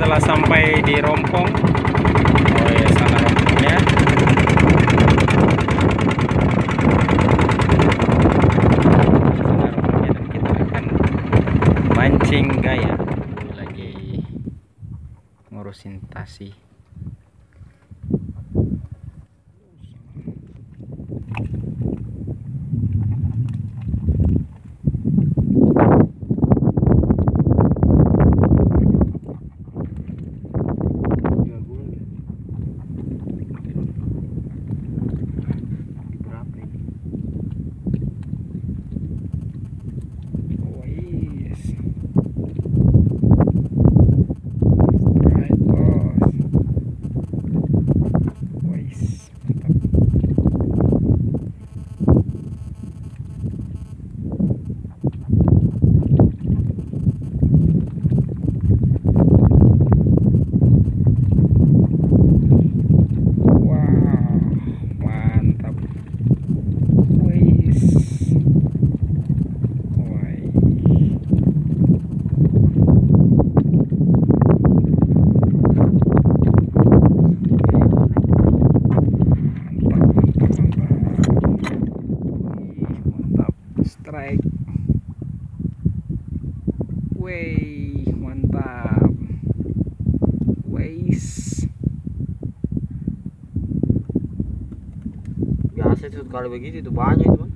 telah sampai di Rompong. Oh ya, sana rompongnya. Sana rompongnya, dan kita akan mancing gaya. Lagi ngurusin tasi. Strike. Wey, mantap. Weis. Biasa itu kalau begitu itu banyak teman.